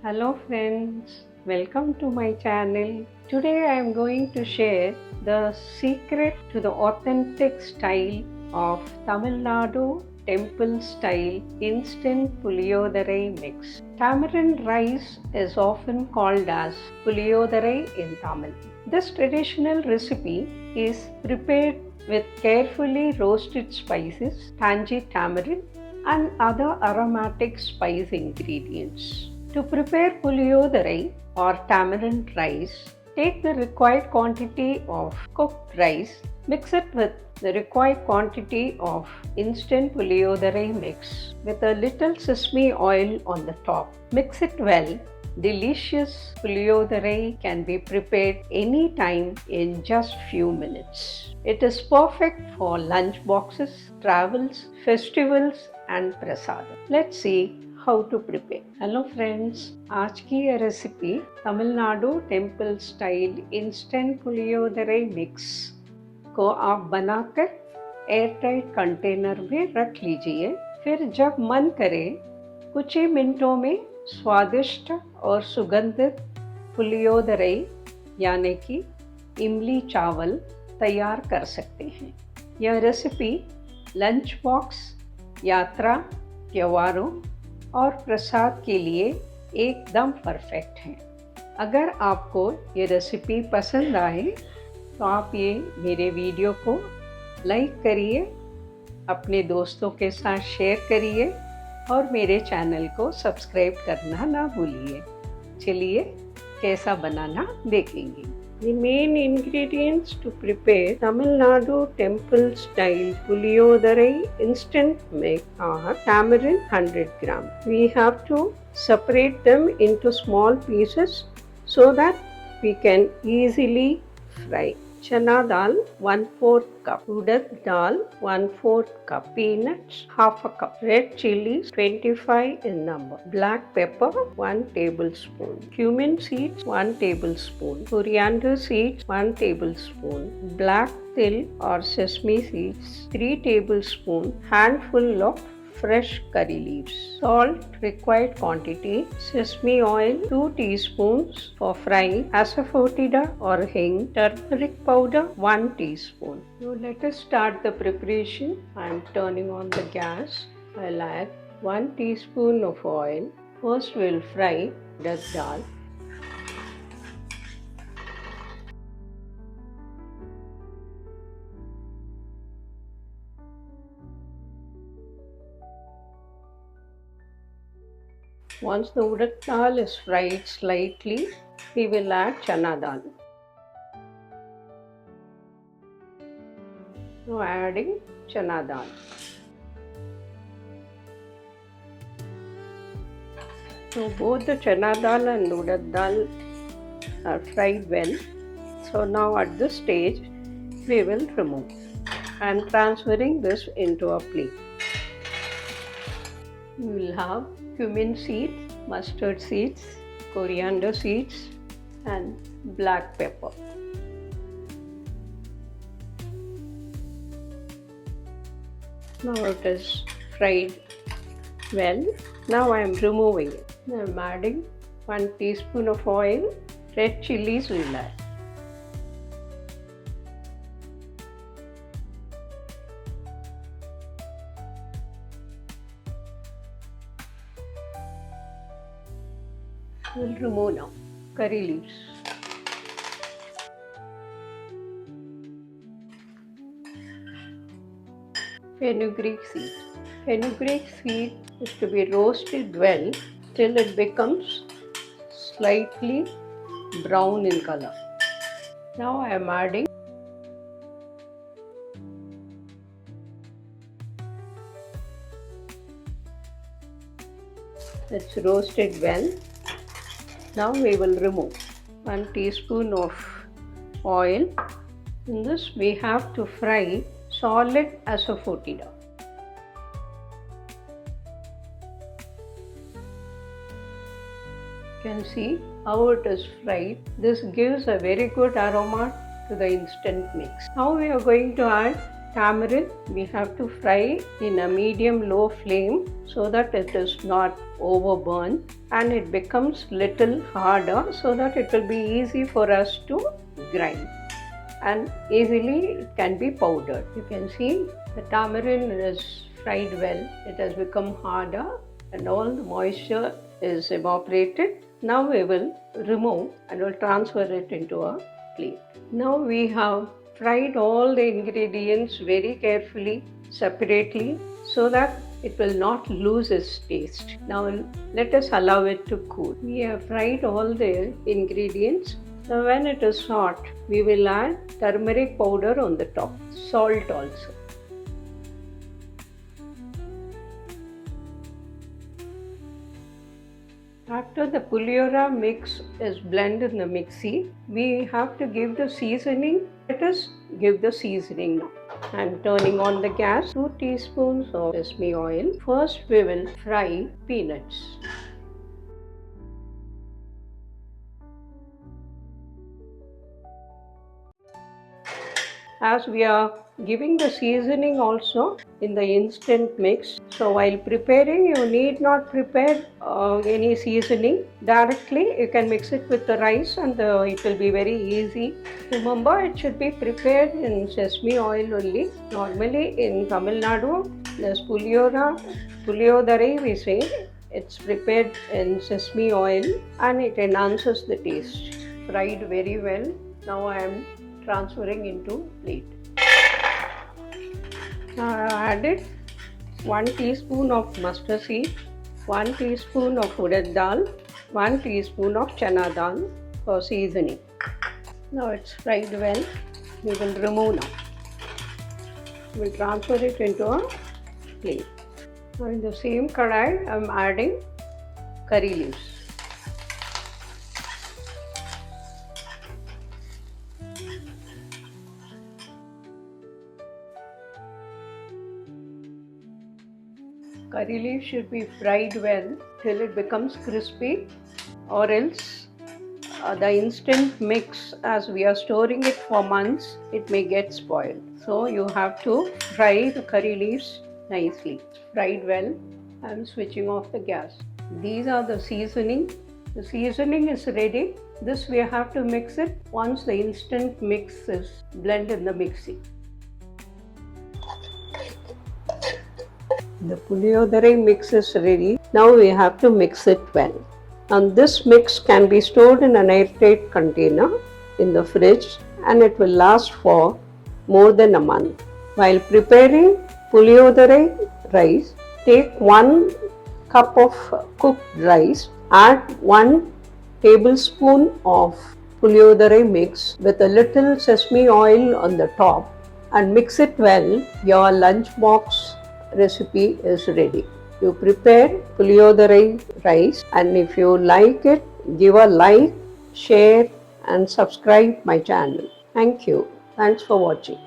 Hello friends, welcome to my channel. Today I am going to share the secret to the authentic style of Tamil Nadu temple style instant puliyodare mix. Tamarind rice is often called as puliyodare in Tamil. This traditional recipe is prepared with carefully roasted spices, tangy tamarind, and other aromatic spice ingredients. To prepare puliyodare or tamarind rice, take the required quantity of cooked rice, mix it with the required quantity of instant puliyodare mix with a little sesame oil on the top. Mix it well. Delicious puliyodare can be prepared anytime in just few minutes. It is perfect for lunch boxes, travels, festivals and prasadam. Let's see how to prepare. Hello friends, आज की ये recipe Tamil Nadu temple style instant puliyodare mix को आप बनाकर airtight container में रख लीजिए। फिर जब मन करे कुछ ही मिनटों में स्वादिष्ट और सुगंधित पुलियोदरे यानी कि इमली चावल तैयार कर सकते हैं। यह रेसिपी लंच बॉक्स, यात्रा, त्योहारों और प्रसाद के लिए एकदम परफेक्ट है। अगर आपको ये रेसिपी पसंद आए तो आप ये मेरे वीडियो को लाइक करिए, अपने दोस्तों के साथ शेयर करिए और मेरे चैनल को सब्सक्राइब करना ना भूलिए। चलिए कैसा बनाना देखेंगे। The main ingredients to prepare Tamil Nadu temple style puliyodare instant mix are tamarind 100 gram. We have to separate them into small pieces so that we can easily fry. Chana dal 1/4 cup, urad dal 1/4 cup, peanuts 1/2 cup, red chilies 25 in number, black pepper 1 tablespoon, cumin seeds 1 tablespoon, coriander seeds 1 tablespoon, black til or sesame seeds 3 tablespoon, handful of fresh curry leaves, salt required quantity, sesame oil 2 teaspoons for frying, asafoetida or hing, turmeric powder 1 teaspoon. Now let us start the preparation. I am turning on the gas. I'll add 1 teaspoon of oil. First we'll fry the dal. Once the urad dal is fried slightly, we will add chana dal. Now adding chana dal. So both the chana dal and urad dal are fried well. So now at this stage, we will remove. I am transferring this into a plate. We will have cumin seeds, mustard seeds, coriander seeds and black pepper. Now it is fried well. Now I am removing it. I am adding 1 teaspoon of oil. Red chilies will add. We'll remove now curry leaves. Fenugreek seed. Fenugreek seed is to be roasted well till it becomes slightly brown in color. Now I am adding it's roasted well. Now we will remove 1 teaspoon of oil. In this we have to fry solid asafoetida. You can see how it is fried. This gives a very good aroma to the instant mix. Now we are going to add tamarind we have to fry in a medium-low flame so that it is not overburn and it becomes little harder so that it will be easy for us to grind and easily it can be powdered. You can see the tamarind is fried well. It has become harder and all the moisture is evaporated. Now we will remove and will transfer it into a plate. Now we have fried all the ingredients very carefully separately so that it will not lose its taste. Now let us allow it to cool. We have fried all the ingredients. Now when it is hot, we will add turmeric powder on the top, salt also. After the puliyora mix is blended in the mixie, we have to give the seasoning. Let us give the seasoning now. I am turning on the gas. 2 teaspoons of sesame oil. First we will fry peanuts. As we are giving the seasoning also in the instant mix, so while preparing you need not prepare any seasoning directly. You can mix it with the rice and it will be very easy. Remember, it should be prepared in sesame oil only. Normally in Tamil Nadu, there's puliyodare we say. It's prepared in sesame oil and it enhances the taste. Fried very well. Now I am transferring into plate. I added 1 teaspoon of mustard seed, 1 teaspoon of urad dal, 1 teaspoon of chana dal for seasoning. Now it's fried well. We will remove now. We will transfer it into a plate. Now in the same kadai, I am adding curry leaves. Curry leaf should be fried well till it becomes crispy, or else the instant mix, as we are storing it for months, it may get spoiled. So you have to fry the curry leaves nicely. Fried well. I am switching off the gas. These are the seasoning. The seasoning is ready. This we have to mix it once the instant mix is blended in the mixie. The puliyodare mix is ready. Now we have to mix it well. And this mix can be stored in an airtight container in the fridge and it will last for more than a month. While preparing puliyodare rice, take 1 cup of cooked rice, add 1 tablespoon of puliyodare mix with a little sesame oil on the top and mix it well. Your lunchbox recipe is ready. You prepare puliyodare rice, and if you like it, give a like, share and subscribe my channel. Thank you. Thanks for watching.